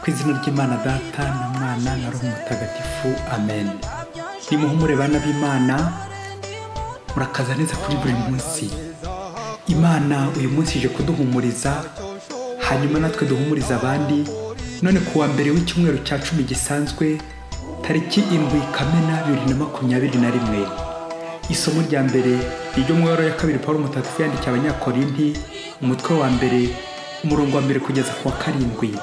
Ku izina ry'Imana Data na Mwana na Roho Mutagatifu, amen. Nimuhumure bana b'Imana, murakaza neza kuri buri munsi. Imana uyu munsi ije kuduhumuriza, hanyuma natwe duhumuriza abandi. None kuwa mbere w'icyumweru cya 10 gisanzwe, tariki 7 Kamena 2021, isomo rya mbere iryo mu ya kabiri Paulo Mutagatifu yandikiye Abanyakorinti, umutwe wa mbere, umurongo wa mbere kugeza ku wa 7.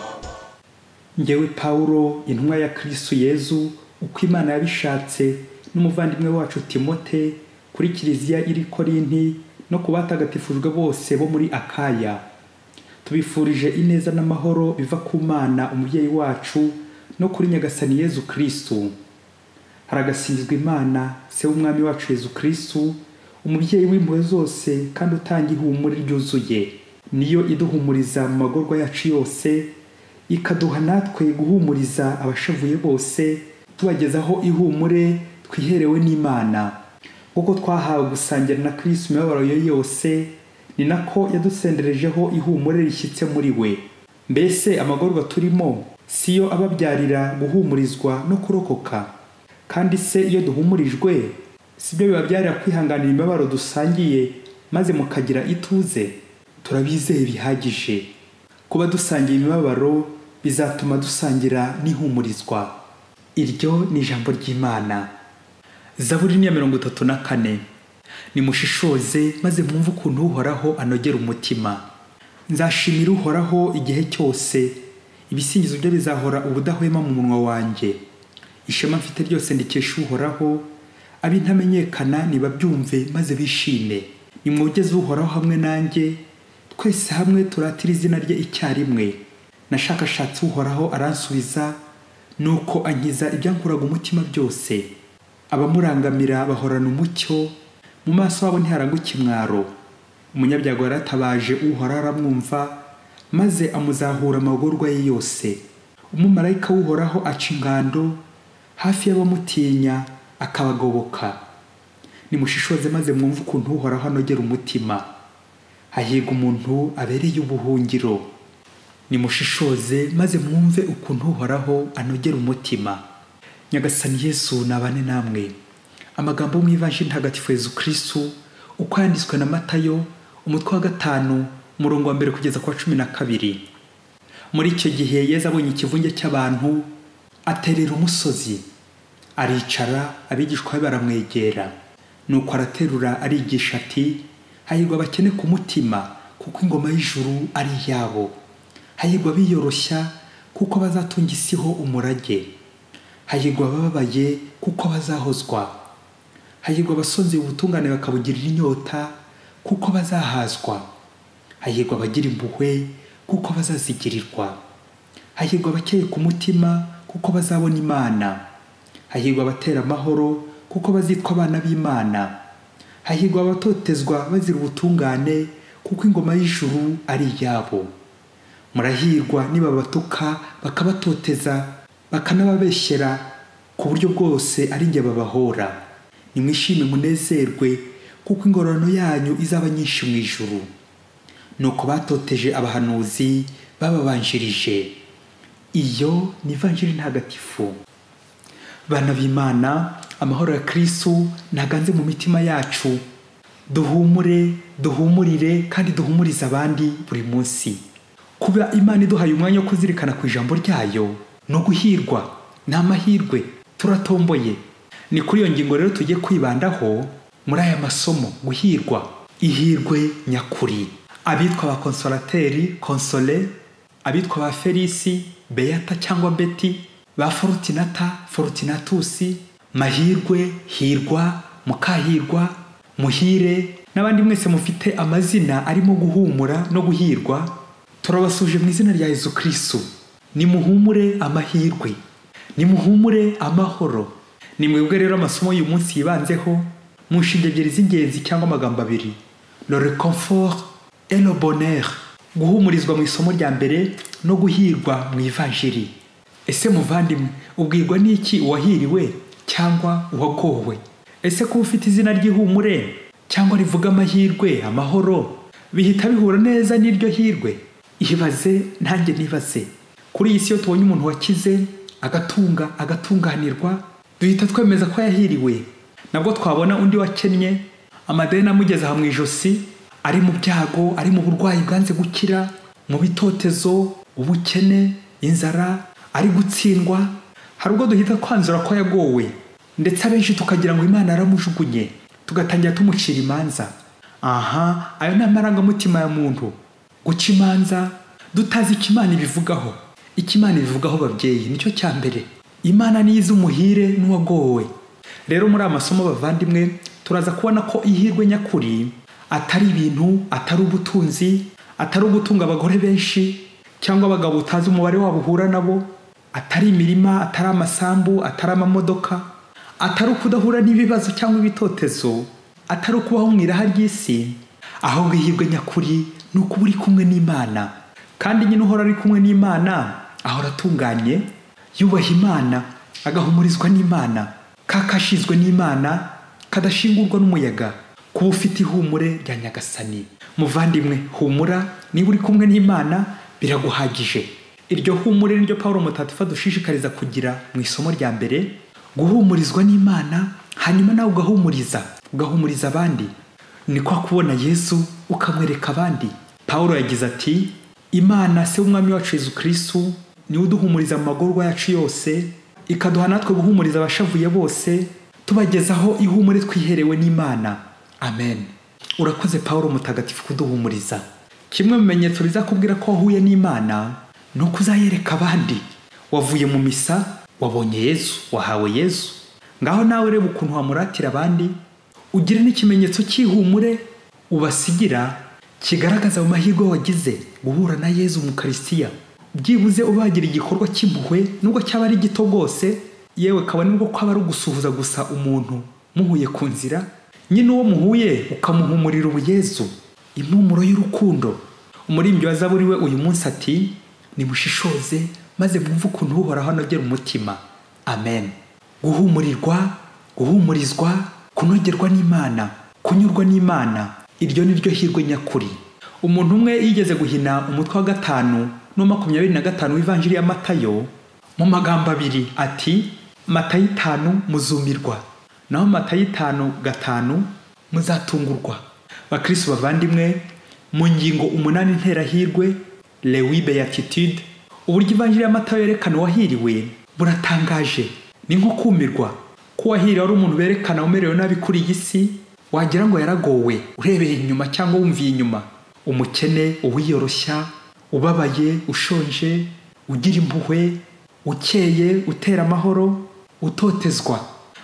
Ngewe Paulo, intumwa ya Kristo Yezu, uko Imana yabishatse, n'umuvandimwe wacu Timote, kuri Kiliziya iri Korinti no ku batagatifujwe bose bo muri Akaya, tubifurije ineza n'amahoro biva ku Mana umubyeyi wacu no kuri Nyagasani Yezu Kristo. Haragasingizwa Imana se w'umwami wacu Yezu Kristo, umubyeyi w'impuhwe zose kandi utanga ihumure ryuzuye. Niyo iduhumuriza mu magorwa yacu yose, ikaduha natwe guhumuriza abashavuye bose, tubagezaho ihumure twiherewe n'Imana. Kuko twahawe gusangira na Kristo imibabaro yose, ni nako yadusenderejeho ihumure rishyitse muri we. Mbese amagorwa turimo siyo ababyarira guhumurizwa no kurokoka? Kandi se iyo duhumurijwe, sibyo bibabyarira kwihanganira imibabaro dusangiye maze mukagira ituze? Turabizeye bihagije. Kuba dusangiye imibabaro bizatuma dusangira n'ihumurizwa. Iryo ni ijambo ry'Imana. Zaburi ni ya 34. Nimushishoze maze mwumve ukuntu Uhoraho anogera umutima. Nzashimira Uhoraho igihe cyose, ibisingizo bye bizahora ubudahwema mu munwa wanjye. Ishema mfite ryose ndikesha Uhoraho, abintamenyekana nibabyumve maze bishime. Nimwogeze Uhoraho hamwe nanjye, twese hamwe turatira izina rye icyarimwe. Nashakashatse Uhoraho aransubiza, nuko ankiza ibyankuraga umutima byose. Abamurangamira bahorana umucyo, mu maso habo ntiharangwa ikimwaro. Umunyabyago yaratabaje Uhoraho aramwumva, maze amuzahura amagorwa ye yose. Umumarayika w'Uhoraho aca ingando hafi y'abamutinya akabagoboka. Nimushishoze maze mwumve ukuntu Uhoraho anogera umutima. Hahirwa umuntu abereye ubuhungiro. Nimushishoze maze mwumve ukuntu Uhoraho anogera umutima. Nyagasani Yesu nabane namwe. Amagambo mu Ivanjili ntagatifu Yezu Kristo uko yanditswe na Matayo, umutwe wa 5, umurongo wa mbere kugeza ku wa 12. Muri icyo gihe Yezu abonye ikivunge cy'abantu, aterera umusozi, aricara, abigishwa be baramwegera. Nuko araterura arigisha ati, hahirwa abakene ku mutima, kuko ingoma y'ijuru ari iyabo. Hahirwa biyoroshya, kuko bazatunga isiho umurage. Hahirwa abababaye, kuko bazahozwa. Hahirwa abasonzeye ubutungane bakabugirira inyota, kuko bazahazwa. Hahirwa abagira impuhwe, kuko bazazigirirwa. Hahirwa abakeye ku mutima, kuko bazabona Imana. Hahirwa abatera amahoro, kuko bazitwa abana b'Imana. Hahirwa abatotezwa bazira ubutungane, kuko ingoma y'ijuru ari iyabo. Murahirwa niba batuka bakabatoteza, bakanababeshyera ku buryo bwose ari nge babahora. Nimwishime munezerwe, kuko ingororano yanyu izaba nyinshi mu ijuru. Nuko batoteje abahanuzi bababanjirije. Iyo ni Ivanjili ntagatifu. Bana b'Imana, amahoro ya Kristo naganze mu mitima yacu. Duhumure, duhumurire kandi duhumurize abandi buri munsi. Kuba Imana iduhaye umwanya wo kuzirikana ku ijambo ryayo no guhirwa, ni amahirwe, turatomboye. Ni kuri iyo ngingo rero tugiye kwibandaho muri aya masomo, guhirwa, ihirwe nyakuri. Abitwa ba konsolateri, konsole, abitwa ba Felisi, Beata cyangwa Beti, ba Fortunata, Fortunatusi, Mahirwe, Hirwa, Mukahirwa, Muhire, n'abandi mwese mufite amazina arimo guhumura no guhirwa, turabasuje mu izina rya Yezu Kristo. Nimuhumure amahirwe, nimuhumure amahoro. Nimwebwe rero amasomo y'uyu munsi yibanzeho mu nshinge ebyiri z'ingenzi cyangwa amagambo abiri, le réconfort et le bonheur. Guhumurizwa mu isomo rya mbere no guhirwa mu Ivanjili. Ese muvandimwe, ubwirwa n'iki uwahiriwe cyangwa uwagowe? Ese kuba ufite izina ry'ihumure cyangwa rivuga amahirwe, amahoro, bihita bihura neza n'iryo hirwe? Ibaze nanjye nibaze. kuri iyi si iyo tubonye umuntu wakize agatunganirwa duhita twemeza ko yahiriwe. Nabwo twabona undi wakennye amadeni amugeze aha mu ijosi, ari mu byago, ari mu burwayi bwanze gukira, mu bitotezo, ubukene, inzara, ari gutsindwa, hari ubwo duhita twanzura ko yagowe, ndetse abenshi tukagira ngo Imana yaramujugunye, tugatangira tumucira imanza. Ayo ni amarangamutima ya muntu, guca imanza dutazi icyo Imana ibivugaho. Icyo Imana ibivugaho babyeyi nicyo cya mbere. Imana niyo izi umuhire n'uwagowe. Rero muri amasomo bavandimwe turaza kubona ko ihirwe nyakuri atari ibintu, atari ubutunzi, atari ugutunga abagore benshi cyangwa abagabo utazi umubare wabo uhura nabo, atari imirima, atari amasambu, atari amamodoka, atari ukudahura n'ibibazo cyangwa ibitotezo, atari ukubaho mu iraha ry'isi. Ahubwo ihirwe nyakuri ni ukuba uri kumwe n'Imana, kandi nyine uhora ari kumwe n'Imana ahora atunganye, yubaha Imana, agahumurizwa n'Imana, kakashizwe n'Imana, kadashingurwa n'umuyaga, kuba ufite ihumure rya Nyagasani. Muvandimwe, humura, niba uri kumwe n'Imana biraguhagije. Iryo humure niryo Pawulo Mutagatifu adushishikariza kugira mu isomo rya mbere, guhumurizwa n'Imana, hanyuma nawe ugahumuriza abandi. Ni kwa kubona Yesu ukamwereka abandi. Pawulo yagize ati, Imana se w'Umwami wacu Yesu Kristo niwe uduhumuriza mu magorwa yacu yose, ikaduha natwe guhumuriza abashavuye bose, tubagezaho ihumure twiherewe n'Imana. Amen. Urakoze Pawulo Mutagatifu kuduhumuriza. Kimwe mu bimenyetso bizakubwira ko wahuye n'Imana ni uko uzayereka abandi. Wavuye mu misa, wabonye Yesu, wahawe Yesu, ngaho nawe reba ukuntu wamuratira abandi, ugire n'ikimenyetso cy'ihumure ubasigira kigaragaza mu mahirwe wagize guhura na Yesu mu Karistiya. Byibuze ubagira igikorwa cy'impuhwe, nubwo cyaba ari gito rwose, yewe kaba nubwo kwaba ari ugusuhuza gusa umuntu muhuye ku nzira, nyine uwo muhuye ukamuhumurira ubuyezu, impumuro y'urukundo. Umuririmbyi wa Zaburi we uyu munsi ati, nimushishoze maze mwumve ukuntu Uhoraho anogera umutima. Amen. Guhumurirwa, guhumurizwa, kunogerwa n'Imana, kunyurwa n'Imana, iryo ni ryo hirwe nyakuri. Umuntu umwe yigeze guhina umutwe wa 5 no 25 w'ivanjiri ya Matayo mu magambo abiri ati, Matayo 5 muzumirwa, naho Matayo 5:5 muzatungurwa. Bakristo bavandimwe, mu ngingo 8 nterahirwe, les 8 béatitudes, uburyo ivanjiri ya Matayo yerekana uwahiriwe buratangaje. Ni nko kumirwa ko wahiriwe ari umuntu berekana umerewe nabi kuri iyi si, wagira ngo yaragowe urebeye inyuma cyangwa wumviye inyuma. Umukene, uwiyoroshya, ubabaye, ushonje, ugira impuhwe, ukeye, utera amahoro, utotezwa.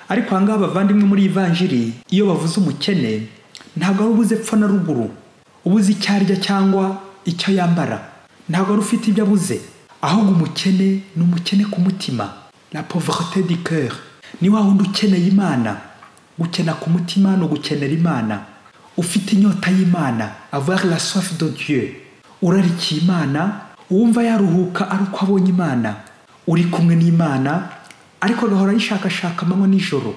Ariko ahangaha bavandimwe muri ivanjiri iyo bavuze umukene ntabwo ari ubuze epfo na ruguru, ubuze icyo arya cyangwa icyo yambara, ntabwo ari ufite ibyo abuze, ahubwo umukene ni umukene ku mutima, la pauvreté du cœur. Ni wa wundi ukeneye Imana. Gukena ku mutima no gukenera Imana, ufite inyota y'Imana, avoir la soif de Dieu, urarikiye Imana, uwumva yaruhuka ari uko abonye Imana, uri kumwe n'Imana, ariko agahora yishakashaka amanywa n'ijoro,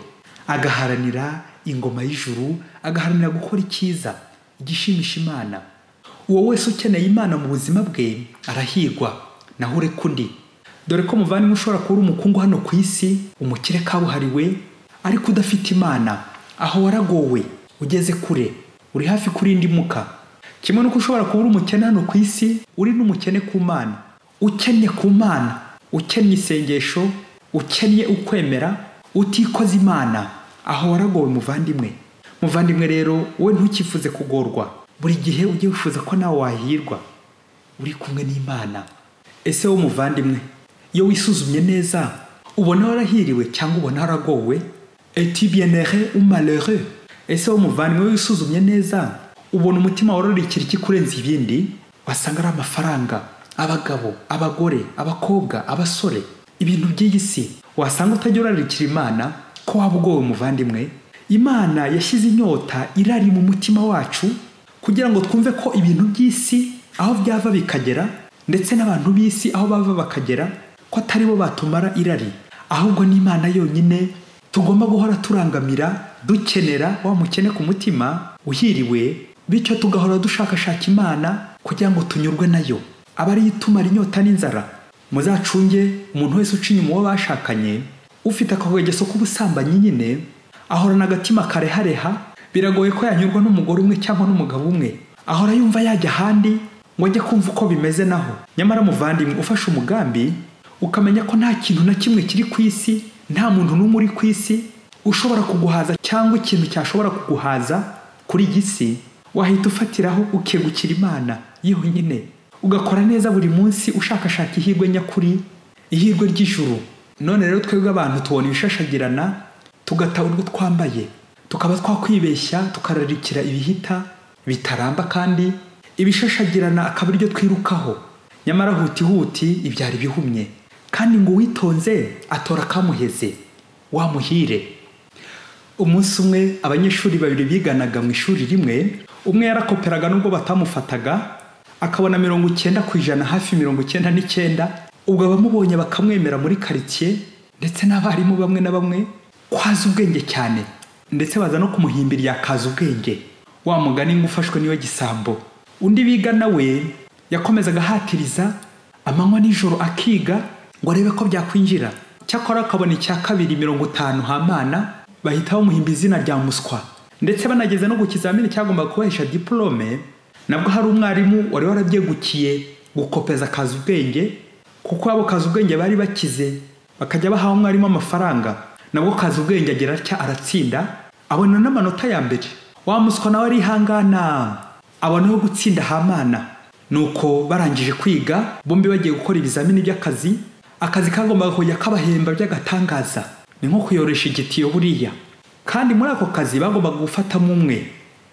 agaharanira ingoma y'ijuru, agaharanira gukora icyiza igishimisha Imana. Uwo wese ukeneye Imana mu buzima bwe arahirwa, naho ureka undi. Dore ko muvandimwe ushobora kuba umukungu hano ku isi, umukire kabuhariwe, ariko udafite Imana, aho waragowe, ugeze kure, uri hafi kurindimuka. Kimwe nuko ushobora kuba umukene hano ku isi, uri n'umukene ku Mana, ukennye ku Mana, ukennye isengesho, ukennye ukwemera, utikoze Imana, aho waragowe muvandimwe. Muvandimwe rero, wowe ntukifuze kugorwa, buri gihe ujye wifuza ko nawe wahirwa, uri kumwe n'Imana. Ese wowe muvandimwe, iyo wisuzumye neza, ubona warahiriwe cyangwa ubona waragowe? Es-tu bienheureux ou malheureux? Ese wowe muvandimwe wisuzumye neza, ubona umutima wararikira iki kurenza ibindi? Wasanga ari amafaranga, abagabo, abagore, abakobwa, abasore, ibintu by'iyi si. Wasanga utajya urarikira Imana, ko waba ugowe muvandimwe. Imana yashyize inyota irari mu mutima wacu kugira ngo twumve ko ibintu by'isi aho byava bikagera, ndetse n'abantu b'isi aho bava bakagera, ko atari bo batumara irari, ahubwo n'Imana yonyine tugomba guhora turangamira, dukenera wa mukene ku mutima uhiriwe, bityo tugahora dushakashaka Imana kugira ngo tunyurwe nayo. Aba ari itumara inyota n'inzara. muzacunge umuntu wese uca inyuma uwo bashakanye ufite akageso k'ubusambanyi nyine ahorana agatima karehareha, biragoye ko yanyurwa n'umugore umwe cyangwa n'umugabo umwe, ahora yumva yajya ahandi ngo ajye kumva uko bimeze naho. Nyamara muvandimwe, ufashe umugambi ukamenya ko nta kintu na kimwe kiri ku isi, nta muntu n'umwe uri ku isi ushobora kuguhaza cyangwa ikintu cyashobora kuguhaza kuri iyi si, wahita ufatiraho ukegukira Imana yonyine, ugakora neza buri munsi ushakashaka ihirwe nyakuri, ihirwe ry'ijuru. None rero twebwe abantu tubona ibishashagirana tugata urwo twambaye, tukaba twakwibeshya tukararikira ibihita bitaramba, kandi ibishashagirana akaba iryo twirukaho. Nyamara huti ibyari bihumye, kandi ngo witonze atora kamuheze wamuhire. Umunsi umwe abanyeshuri babiri biganaga mu ishuri rimwe, umwe yarakoperaga nubwo batamufataga, akabona 90% hafi 99. Ubwo abamubonye bakamwemera muri quartier, ndetse n'abarimu bamwe na bamwe kwaza ubwenge cyane, ndetse baza no kumuhimbira yakaza ubwenge. Wa mugani ngo ufashwe niwe gisambo. Undi biga nawe yakomezaga hatiriza amanywa nijoro akiga ngo arebe ko byakwinjira. Cyakora akabona icya kabiri 50 hamana, bahita bamuhimba izina rya muswa. Ndetse banageze no gukizamini cyagomba kubahisha diplome, nabwo hari umwarimu wari warabyegukiye gukopeza akaza ubwenge, kuko abo kaza ubwenge bari bakize bakajya bahawe umwarimu amafaranga. Nabwo kaza ubwenge agira atya aratsinda, abona n'amanota ya mbere. Wa muswa nawe arihangana aboneho gutsinda hamana. Nuko barangije kwiga bombi bagiye gukora ibizamini by'akazi, akazi kagombaga kujya kabahemba by'agatangaza, ni nko kuyoresha igitiyo buriya. Kandi muri ako kazi bagombaga gufatamo umwe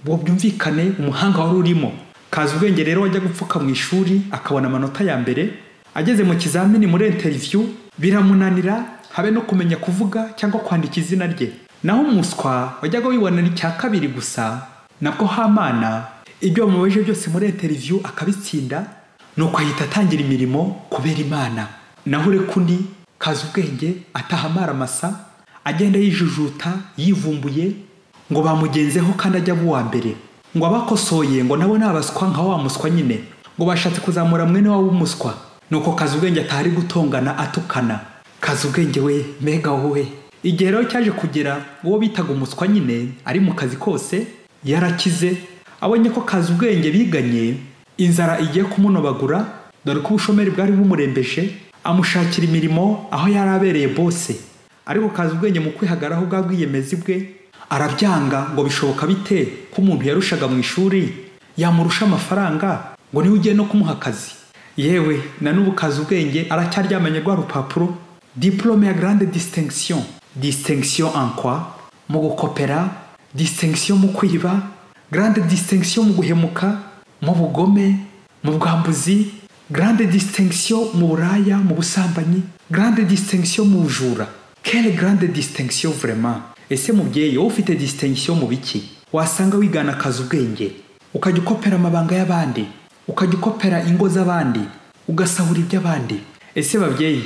bo byumvikane umuhanga wari urimo. Kaza ubwenge rero wajya gupfuka mu ishuri akabona amanota ya mbere, ageze mu kizamini muri interview biramunanira habe no kumenya kuvuga cyangwa kwandika izina rye. Naho umuswa wajyaga wibonera icya kabiri gusa, nabwo hamana ibyo bamubaje byose muri interview akabitsinda, nuko ahita atangira imirimo kubera Imana. Naho urekundi kaza ubwenge atahamara amasa, agenda yijujuta yivumbuye ngo bamugenzeho kandi ajya buwa mbere, ngo abakosoye ngo nabo nabaswa nka wa muswa nyine, ngo bashatse kuzamura mwene wabo umuswa. Nuko kaza ubwenge atari gutongana atukana. Kaza ubwenge we, mega wowe. Igihe rero cyaje kugera uwo bitaga umuswa nyine ari mu kazi kose yarakize, abonye ko kaza ubwenge biganye inzara igiye kumunobagura, dore ko ubushomeri bwari bumurembeje, amushakira imirimo aho yarabereye bose. Ariko kaza ubwenge mu kwihagaraho bwabwiyemezi bwe arabyanga, ngo bishoboka bite ko umuntu yarushaga mu ishuri yamurusha amafaranga ngo niwe ugiye no kumuha akazi. Yewe na n'ubu kaza ubwenge aracyaryamanye rwa rupapuro, diplôme ya grande distinction. Distinction en quoi? Mu gukopera, distinction mu kwiba, grande distinction mu guhemuka, mu bugome, mu bwambuzi, grande distinction mu buraya, mu busambanyi, grande distinction mu bujura. Quelle grande distinction vraiment? Ese mubyeyi wowe ufite distinction mu biki? Wasanga wigana kaza ubwenge ukajya ukopera amabanga y'abandi, ukajya ukopera ingo z'abandi, ugasahura iby'abandi. Ese babyeyi,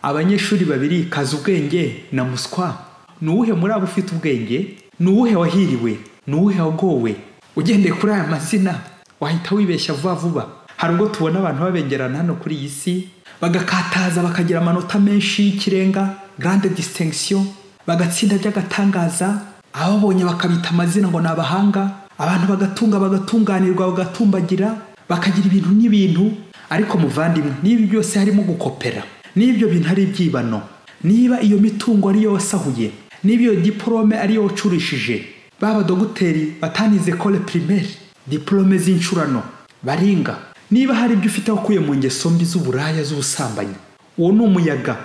abanyeshuri babiri kaza ubwenge na muswa, nuwuhe muri abo ufite ubwenge? Nuwuhe wahiriwe? Nuwuhe wagowe? Ugendeye kuri aya mazina wahita wibeshya vuba vuba. Hari ubwo tubona abantu babengerana hano kuri iyi si bagakataza bakagira amanota menshi y'ikirenga, grande distinction, bagatsinda by'agatangaza, ababonye bakabita amazina ngo nabahanga, abantu bagatunga bagatunganirwa bagatumbagira, bakagira ibintu n'ibintu. Ariko muvandimwe, niba byose harimo gukopera, n'ibyo bintu ari ibyibano, niba iyo mitungo ari yo wasahuye, niba iyo diplome ari yo wacurishije, baba dogiteri batanize école primaire, diplome z'inshurano baringa, niba hari ibyo ufite wakuye mu ngeso mbi z'uburaya z'ubusambanyi, uwo ni umuyaga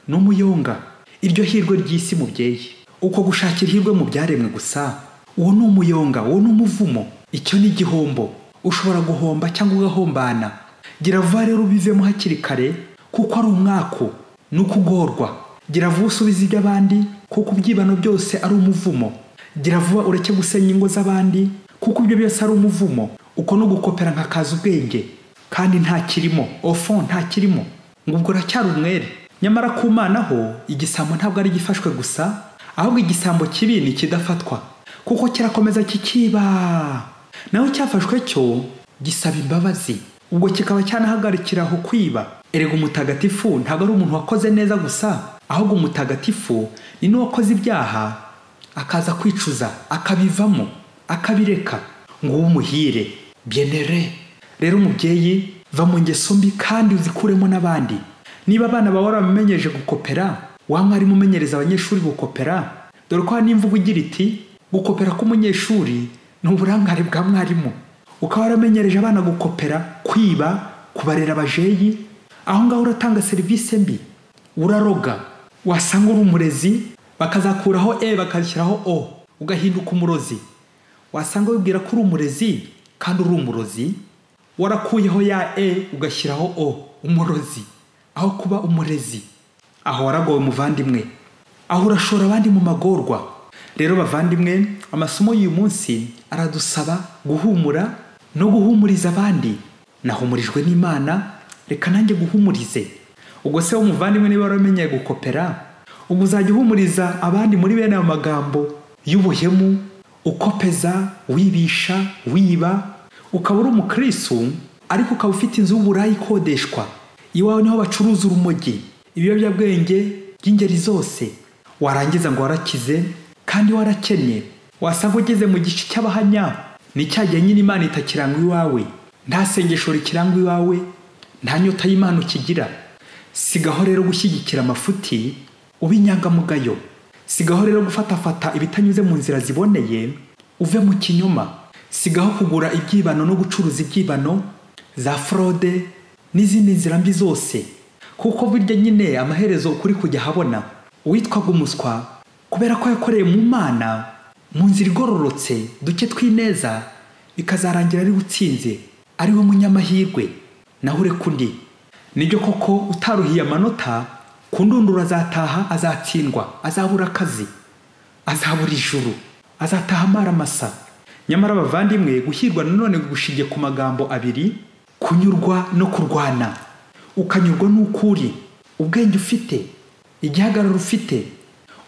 n'umuyonga. Iryo hirwe ry'isi mubyeyi, uko gushakira hirwe mu byaremwe gusa, uwo ni umuyonga, uwo ni umuvumo. Icyo ni igihombo, ushobora guhomba cyangwa ugahombana. Gira vuba rero ubivemo hakiri kare, kuko ari umwako n'ukugorwa. Gira vuba usubize iby'abandi, kuko ibyibano byose ari umuvumo. Gira vuba ureke gusenya ingo z'abandi, kuko ibyo byose ari umuvumo. Uko no gukopera nka kaza ubwenge kandi nta kirimo, au fond nta kirimo, ngo ubwo uracyari umwere. Nyamara ku Mana ho igisambo ntabwo ari gifashwe gusa, ahubwo igisambo kibi ni kidafatwa, kuko kirakomeza kikiba. Naho cyafashwe cyo gisaba imbabazi. ubwo kikaba cyanahagarikiraho kwiba. Erega umutagatifu ntabwo ari umuntu wakoze neza gusa, ahubwo umutagatifu ni n'uwakoze ibyaha akaza kwicuza akabivamo akabireka ngo umuhire. Bienere rero umubyeyi, va mu ngeso mbi kandi uzikuremo n'abandi. Niba abana bawe waramenyereje gukopera, wa mwarimu umenyereza abanyeshuri gukopera. Dore ko hari n'imvugo igira iti gukopera k'umunyeshuri ni uburangare bwa mwarimu. Ukaba waramenyereje abana gukopera, kwiba, kubarera abajeyi, aho ngaho uratanga serivisi mbi, uraroga. Wasanga uri umurezi bakazakuraho bakashyiraho o, ugahinduka umurozi. Wasanga wibwira ko uri umurezi kandi uri umurozi, warakuyeho ya ugashyiraho o, umurozi, aho kuba umurezi. Aho waragowe muvandimwe, aho urashora abandi mu magorwa. Rero bavandimwe, amasomo y'uyu munsi aradusaba guhumura no guhumuriza abandi. Nahumurijwe n'Imana, reka nanjye guhumurize. Ubwo se umuvandimwe niba waramenyeye gukopera, ubwo uzajya uhumuriza abandi muri bene ayo magambo y'ubuhemu, ukopeza, wibisha, wiba. Ukaba uri umukristo ariko ukaba ufite inzu y'uburayi ikodeshwa. Iwawe niho bacuruza urumogi, ibiyobyabwenge by'ingeri zose. Warangiza ngo warakize kandi warakennye. Wasanga ugeze mu gice cy'abahanya, ni cyagiye nyine Imana itakirangwa iwawe, nta sengesho rikirangwa iwawe, nta nyota y'Imana ukigira. Sigaho rero gushyigikira amafuti, ubinyangamugayo. Sigaho rero gufatafata ibitanyuze mu nzira ziboneye, uve mu kinyoma. Sigaho kugura ibyibano no gucuruza ibyibano, za fraude n'izindi nzira mbi zose. Kuko burya nyine amaherezo ukuri kujya habona. Uwitwaga umuswa kubera ko yakoreye mu Mana mu nzira igororotse, duke twineza, bikazarangira ari gutsinze, ari we munyamahirwe. Naho ureka undi. Nibyo koko utaruhiye amanota, ku ndunduro azataha, azatsindwa, azabura akazi, azabura ijuru, azataha amaramasa. Nyamara abavandimwe, gushyirwa nanone gushingiye ku magambo abiri: kunyurwa no kurwana. Ukanyurwa n'ukuri, ubwenge ufite, igihagararo ufite,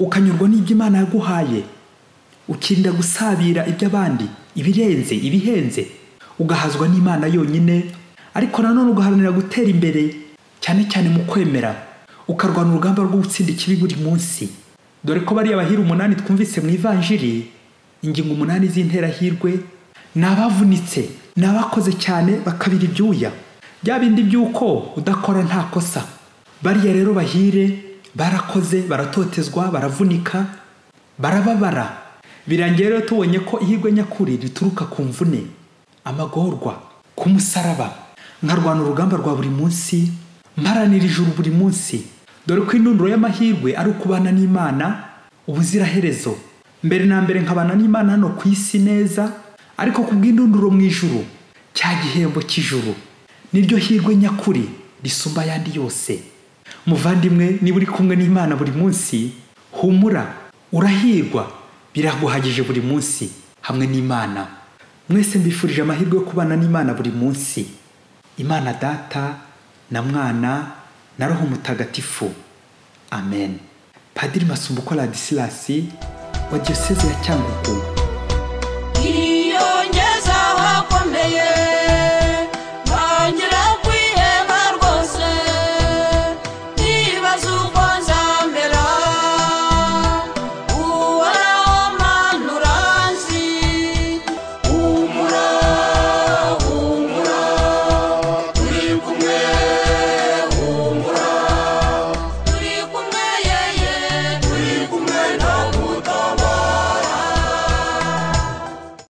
ukanyurwa n'ibyo Imana yaguhaye, ukirinda gusabira iby'abandi, ibihenze, ugahazwa n'Imana yonyine. Ariko nanone ugaharanira gutera imbere, cyane cyane mu kwemera, ukarwana urugamba rwo gutsinda ikibi buri munsi. Dore ko bariya bahira 8 twumvise mu ivanjiri, ingingo 8 z'interahirwe, n'abavunitse, n'abakoze cyane bakabira ibyuya, bya bindi by'uko udakora nta kosa. Bariya rero bahire barakoze, baratotezwa, baravunika, barababara. Birangiye rero tubonye ko ihirwe nyakuri rituruka ku mvune, amagorwa, ku musaraba. Nkarwana urugamba rwa buri munsi, mparanira ijuru buri munsi. Dore ko indunduro y'amahirwe ari ukubana n'Imana ubuziraherezo. Mbere na mbere nkabana n'Imana hano ku isi neza, ariko kubw'indunduro mu ijuru, cya gihembo cy'ijuru niryo hirwe nyakuri risumba ayandi yose. Muvandimwe, niba uri kumwe n'Imana buri munsi, humura, urahirwa, biraguhagije buri munsi hamwe n'Imana. Mwese mbifurije amahirwe yo kubana n'Imana buri munsi. Imana Data na Mwana na Roho Mutagatifu. Amen. Padiri Masumbuko Ladislas wa Diocese ya Cyangugu.